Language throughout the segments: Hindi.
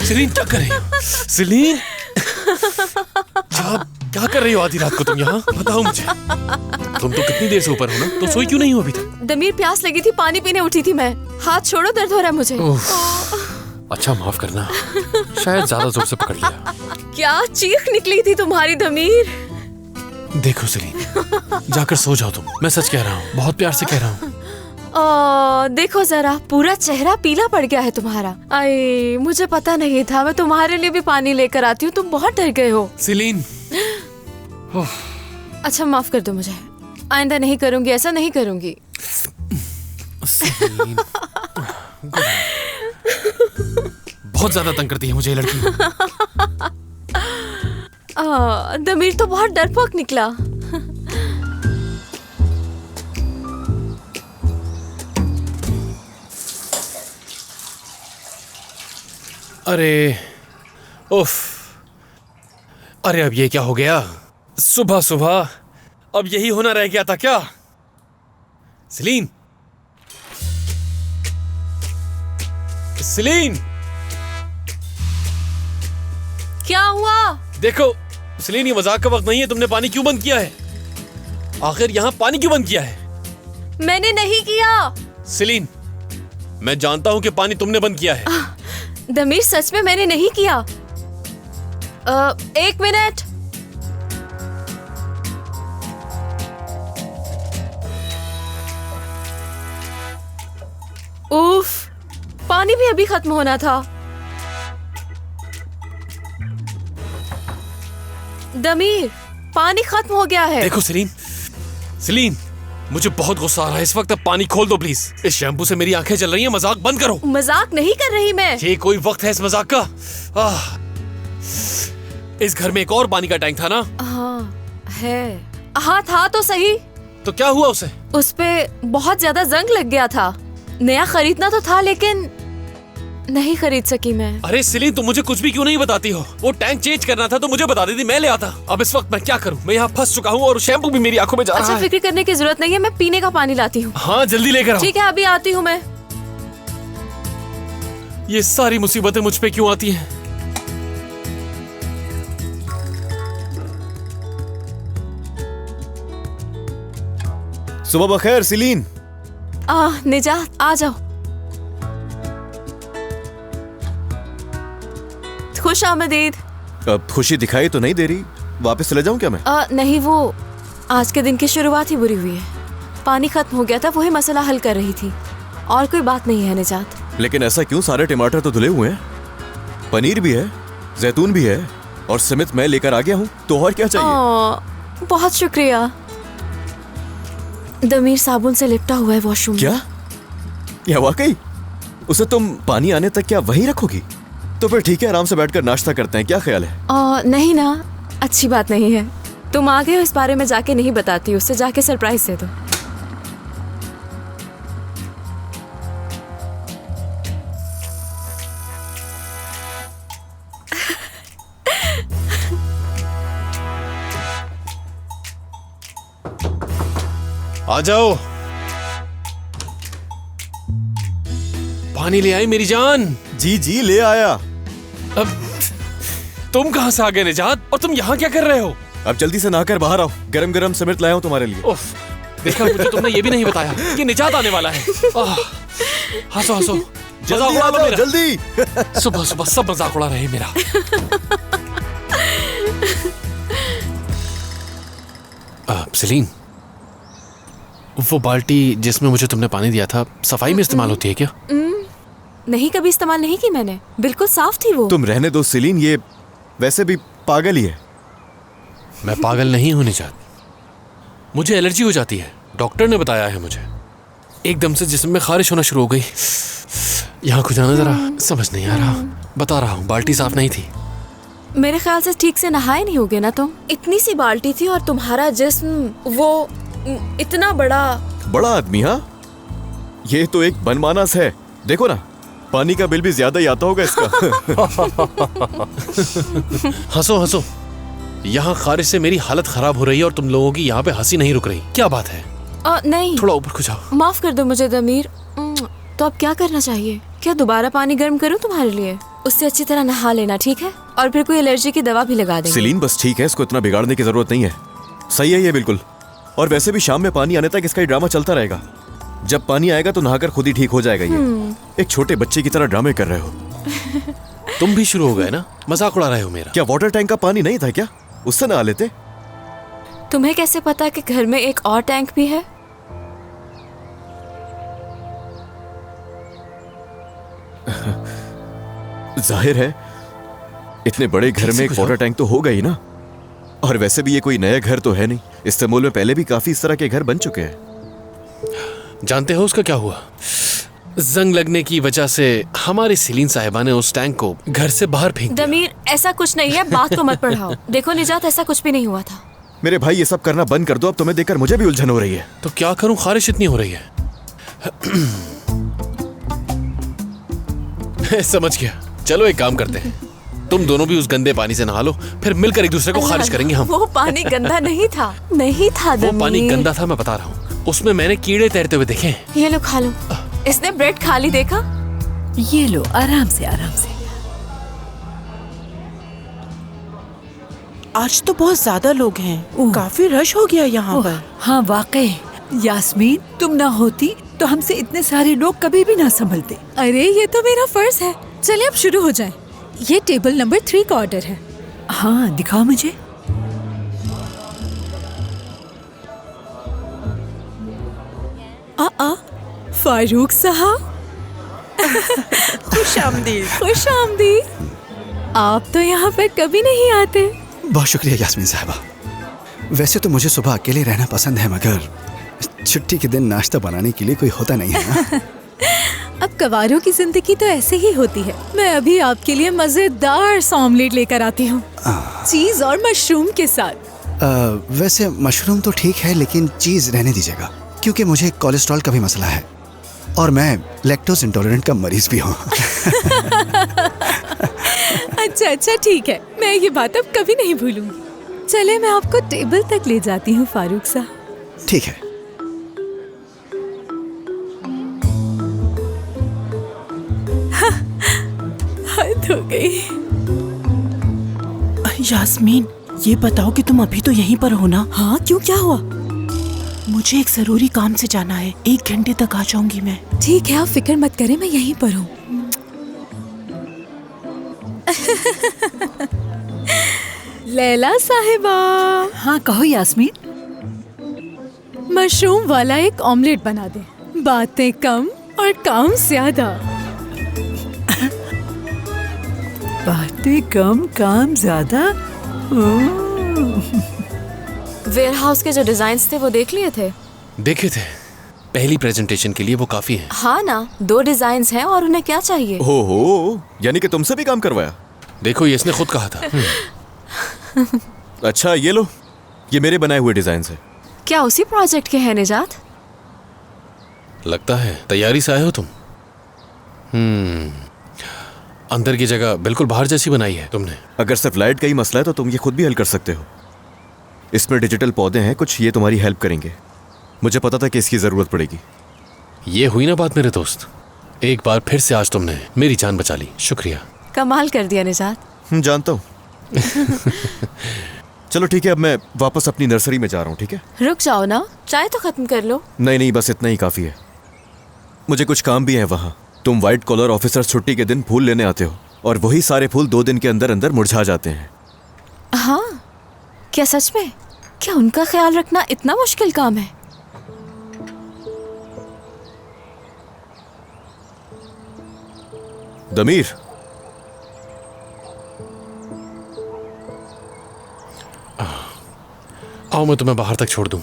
सेलिन क्या कर रही हो? सेलिन क्या कर रही हो आधी रात को तुम यहाँ? बताओ मुझे। तुम तो कितनी देर से ऊपर हो ना, तो सोई क्यों नहीं हो अभी तक? दमीर, प्यास लगी थी, पानी पीने उठी थी मैं। हाथ छोड़ो, दर्द हो रहा है मुझे। अच्छा माफ करना, शायद ज्यादा जोर से पकड़ लिया। क्या चीख निकली थी तुम्हारी दमीर। देखो सेलिन, जाकर सो जाओ तुम। मैं सच कह रहा हूँ, बहुत प्यार से कह रहा हूँ। देखो जरा, पूरा चेहरा पीला पड़ गया है तुम्हारा। अरे मुझे पता नहीं था, मैं तुम्हारे लिए भी पानी लेकर आती हूँ। तुम बहुत डर गए हो। सेलिन, अच्छा माफ कर दो मुझे, आइंदा नहीं करूंगी, ऐसा नहीं करूंगी। सेलिन, बहुत ज्यादा तंग करती है मुझे ये लड़की। दमीर तो बहुत डरपोक निकला। अरे उफ, अरे अब ये क्या हो गया? सुबह सुबह अब यही होना रह गया था क्या? सेलिन, सेलिन, क्या हुआ? देखो सेलिन, ये मजाक का वक्त नहीं है। तुमने पानी क्यों बंद किया है? आखिर यहाँ पानी क्यों बंद किया है? मैंने नहीं किया। सेलिन, मैं जानता हूँ कि पानी तुमने बंद किया है। दमीर, सच में मैंने नहीं किया। एक मिनट। उफ, पानी भी अभी खत्म होना था। दमीर, पानी खत्म हो गया है। देखो सेलिन, सेलिन, मुझे बहुत गुस्सा आ रहा है इस वक्त। अब पानी खोल दो प्लीज। इस शैम्पू से मेरी आंखें जल रही हैं। मजाक बंद करो। मजाक नहीं कर रही मैं। ये कोई वक्त है इस मजाक का? इस घर में एक और पानी का टैंक था ना? हाँ है। हाँ था तो सही। तो क्या हुआ उसे? उस पे बहुत ज्यादा जंग लग गया था। नया खरीदना तो था, लेकिन नहीं खरीद सकी मैं। अरे सेलिन, तुम मुझे कुछ भी क्यों नहीं बताती हो? वो टैंक चेंज करना था तो मुझे बता देती, मैं ले आता। अब इस वक्त मैं क्या करूं? मैं यहाँ फंस चुका हूँ और शैम्पू भी मेरी आंखों में जा रहा है। अच्छा, फिक्र करने की जरूरत नहीं है, मैं पीने का पानी लाती हूँ। हाँ जल्दी लेकर आओ। ठीक है, अभी आती हूँ मैं। ये सारी मुसीबतें मुझ पे क्यों आती हैं? सुबह बखैर सेलिन। निजात, आ जाओ। खुश आमदीद। अब खुशी दिखाई तो नहीं दे रही, वापस चले जाऊं क्या मैं? नहीं, वो आज के दिन की शुरुआत ही बुरी हुई है। पानी खत्म हो गया था, वही मसला हल कर रही थी, और कोई बात नहीं है निजात। लेकिन ऐसा क्यों? सारे टमाटर तो धुले हुए हैं, पनीर भी है, जैतून भी है, और समेत मैं लेकर आ गया हूँ, तो और क्या चाहिए? बहुत शुक्रिया। दमीर साबुन से लिपटा हुआ है वॉशरूम। क्या वाकई? उसे तुम पानी आने तक क्या वहीं रखोगी? तो फिर ठीक है, आराम से बैठकर नाश्ता करते हैं, क्या ख्याल है? नहीं ना, अच्छी बात नहीं है। तुम आ गए हो, इस बारे में जाके नहीं बताती, उससे जाके सरप्राइज दे दो। आ जाओ, पानी ले आई मेरी जान। जी जी, ले आया। अब तुम कहां से आ गए निजात? और तुम यहाँ क्या कर रहे हो? अब जल्दी से नहाकर बाहर आओ, गरम गरम समेत लाया हूँ तुम्हारे लिए। उफ, देखा, मुझे तुमने ये भी नहीं बताया कि निजात आने वाला है। हंसो हंसो, मजाक उड़ा लो मेरा। जल्दी। सुबह सुबह सब मजाक उड़ा रहे हैं मेरा। सेलिन, वो बाल्टी जिसमें मुझे तुमने पानी दिया था, सफाई में इस्तेमाल होती है क्या? नहीं, कभी इस्तेमाल नहीं की मैंने, बिल्कुल साफ थी वो। तुम रहने दो सेलिन, ये वैसे भी पागल ही है। मैं पागल नहीं हूं निजात, मुझे एलर्जी हो जाती है, डॉक्टर ने बताया है मुझे। एकदम से जिस्म में खारिश होना शुरू हो गई। यहाँ कुछ आना जरा, समझ नहीं आ रहा। बता रहा हूँ, बाल्टी साफ नहीं थी। मेरे ख्याल से ठीक से नहाए नहीं होगे ना तुम। इतनी सी बाल्टी थी और तुम्हारा जिस्म वो इतना बड़ा आदमी। हाँ, ये तो एक बनमानस है। देखो ना, पानी का बिल भी ज्यादा ही आता होगा इसका। हंसो हंसो, यहाँ खारिश से मेरी हालत खराब हो रही है और तुम लोगों की यहाँ पे हंसी नहीं रुक रही। क्या बात है? नहीं, थोड़ा ऊपर को जाओ। माफ कर दो मुझे दमीर। तो अब क्या करना चाहिए? क्या दोबारा पानी गर्म करूं तुम्हारे लिए? उससे अच्छी तरह नहा लेना, ठीक है? और फिर कोई एलर्जी की दवा भी लगा देंगे। सेलिन बस ठीक है, इसको इतना बिगाड़ने की जरूरत नहीं है। सही है ये बिल्कुल। और वैसे भी शाम में पानी आने तक इसका ही ड्रामा चलता रहेगा। जब पानी आएगा तो नहाकर खुद ही ठीक हो जाएगा ये। एक छोटे बच्चे की तरह ड्रामे कर रहे हो। तुम भी शुरू हो गए ना, मजाक उड़ा रहे हो मेरा। क्या वाटर टैंक का पानी नहीं था क्या? उससे नहा लेते। तुम्हें कैसे पता कि घर में एक और टैंक भी है? जाहिर है, इतने बड़े घर में एक वाटर टैंक तो होगा ही ना। और वैसे भी ये कोई नया घर तो है नहीं, इस्तांबुल में पहले भी काफी इस तरह के घर बन चुके हैं। जानते हो उसका क्या हुआ? जंग लगने की वजह से हमारी सीलीन साहिबा ने उस टैंक को घर से बाहर फेंक दिया। दमीर, ऐसा कुछ नहीं है, बात को मत पढ़ाओ। देखो निजात, ऐसा कुछ भी नहीं हुआ था। मेरे भाई ये सब करना बंद कर दो, अब तुम्हें देखकर मुझे भी उलझन हो रही है। तो क्या करूं, खारिश इतनी हो रही है। समझ गया। चलो एक काम करते हैं, तुम दोनों भी उस गंदे पानी से नहा लो, फिर मिलकर एक दूसरे को खारिज करेंगे हम। वो पानी गंदा नहीं था, नहीं था दमीर। वो पानी गंदा था, मैं बता रहा हूँ। उसमें मैंने कीड़े तैरते हुए देखे। ये लो खा लो। इसने ब्रेड खा ली, देखा? ये लो, आराम से आराम से। आज तो बहुत ज्यादा लोग हैं, काफी रश हो गया यहाँ पर। हाँ वाकई, यास्मीन तुम ना होती तो हमसे इतने सारे लोग कभी भी ना संभलते। अरे ये तो मेरा फर्ज है। चलिए अब शुरू हो जाए। ये टेबल नंबर 3 का ऑर्डर है। हाँ दिखाओ मुझे। फारूक साहब, खुश आमदीद। खुश आमदीद। आप तो यहाँ पर कभी नहीं आते। बहुत शुक्रिया यास्मीन साहबा। वैसे तो मुझे सुबह अकेले रहना पसंद है, मगर छुट्टी के दिन नाश्ता बनाने के लिए कोई होता नहीं है ना। अब कवारों की जिंदगी तो ऐसे ही होती है। मैं अभी आपके लिए मजेदार ऑमलेट लेकर आती हूँ, चीज और मशरूम के साथ। वैसे मशरूम तो ठीक है, लेकिन चीज़ रहने दीजिएगा, क्योंकि मुझे कोलेस्ट्रॉल का भी मसला है और मैं लैक्टोज इंटॉलरेंट का मरीज भी हूँ। अच्छा ठीक है, मैं ये बात अब कभी नहीं भूलूंगी। चले मैं आपको टेबल तक ले जाती हूँ फारूक साहब। ठीक है। हद हो गई। यास्मीन, ये बताओ कि तुम अभी तो यहीं पर हो ना? हाँ क्यों, क्या हुआ? मुझे एक जरूरी काम से जाना है, 1 घंटे तक आ जाऊंगी मैं। ठीक है, आप फिक्र मत करें, मैं यहीं पर हूँ। लैला साहिबा। हाँ कहो यास्मीन। मशरूम वाला एक ऑमलेट बना दे, बातें कम और काम ज्यादा। बातें कम काम ज्यादा। वेयर हाउस के जो डिजाइन्स थे वो देख लिए थे? देखे थे, पहली प्रेजेंटेशन के लिए वो काफी है। हाँ ना, 2 डिजाइन्स हैं और उन्हें क्या चाहिए? हो, यानी कि तुमसे भी काम करवाया? देखो ये इसने खुद कहा था। अच्छा ये लो, ये मेरे बनाए हुए डिजाइन है। क्या उसी प्रोजेक्ट के हैं निजात? लगता है तैयारी से आए हो तुम। अंदर की जगह बिल्कुल बाहर जैसी बनाई है तुमने। अगर सिर्फ लाइट का ही मसला है तो तुम ये खुद भी हल कर सकते हो। इसमें डिजिटल पौधे हैं कुछ, ये तुम्हारी हेल्प करेंगे। मुझे पता था कि इसकी जरूरत पड़ेगी। ये हुई ना बात मेरे दोस्त, एक बार फिर से आज तुमने मेरी जान बचा ली, शुक्रिया। कमाल कर दिया निजात। जानता हूँ। चलो ठीक है, अब मैं वापस अपनी नर्सरी में जा रहा हूँ। ठीक है, रुक जाओ ना, चाय तो खत्म कर लो। नहीं, बस इतना ही काफी है। मुझे कुछ काम भी है वहाँ। तुम व्हाइट कॉलर ऑफिसर छुट्टी के दिन फूल लेने आते हो और वही सारे फूल 2 दिन के अंदर अंदर मुरझा जाते हैं। हाँ क्या सच में? क्या उनका ख्याल रखना इतना मुश्किल काम है? दमीर, आओ मैं तुम्हें बाहर तक छोड़ दूं।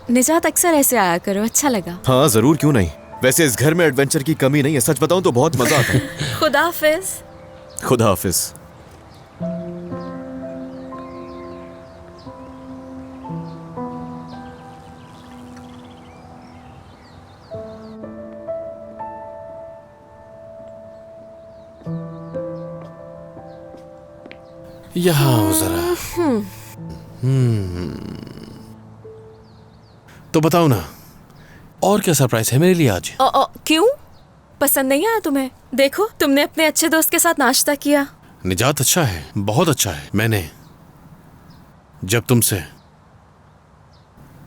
निजात अक्सर ऐसे आया करो, अच्छा लगा। हाँ जरूर, क्यों नहीं। वैसे इस घर में एडवेंचर की कमी नहीं है, सच बताऊं तो बहुत मजा आता है। खुदा हाफिज। खुदा हाफिज। यहाँ आओ जरा। तो बताओ ना, और क्या सरप्राइज है मेरे लिए आज? क्यों? पसंद नहीं आया तुम्हें? देखो, तुमने अपने अच्छे दोस्त के साथ नाश्ता किया। निजात अच्छा है, बहुत अच्छा है। मैंने जब तुमसे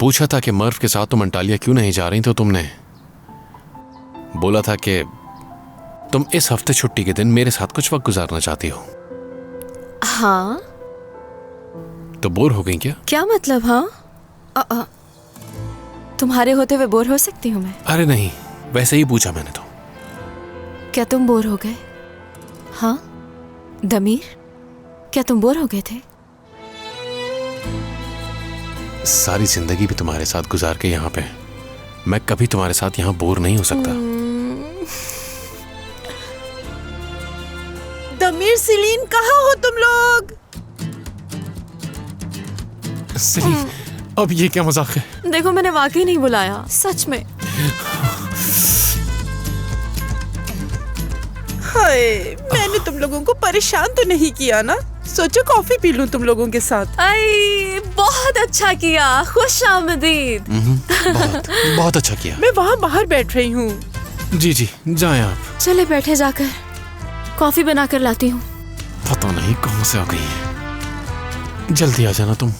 पूछा था कि मर्व के साथ तुम अंटालिया क्यों नहीं जा रही, तो तुमने बोला था कि तुम इस हफ्ते छुट्टी के दिन मेरे साथ कुछ वक्त गुजारना चाहती हो। हाँ। तो बोर हो गई क्या? क्या मतलब? हाँ, तुम्हारे होते हुए बोर हो सकती हूँ मैं? अरे नहीं, वैसे ही पूछा मैंने तो। क्या तुम बोर हो गए? हाँ दमीर, क्या तुम बोर हो गए थे? सारी जिंदगी भी तुम्हारे साथ गुजार के यहाँ पे मैं कभी तुम्हारे साथ यहाँ बोर नहीं हो सकता। दमीर, सीलीन, कहाँ हो तुम लोग? सीलीन, अब ये क्या मजाक है? देखो, मैंने वाकई नहीं बुलाया, सच में। हाय, मैंने तुम लोगों को परेशान तो नहीं किया ना? सोचो कॉफी पी लूं तुम लोगों के साथ। आई, बहुत अच्छा किया, खुश आमदीद। बहुत बहुत अच्छा किया। मैं वहाँ बाहर बैठ रही हूँ। जी जी, जाएं आप। चले बैठे, जाकर कॉफी बनाकर लाती हूँ। पता नहीं कहाँ से आ गई है। जल्दी आ जाना तुम।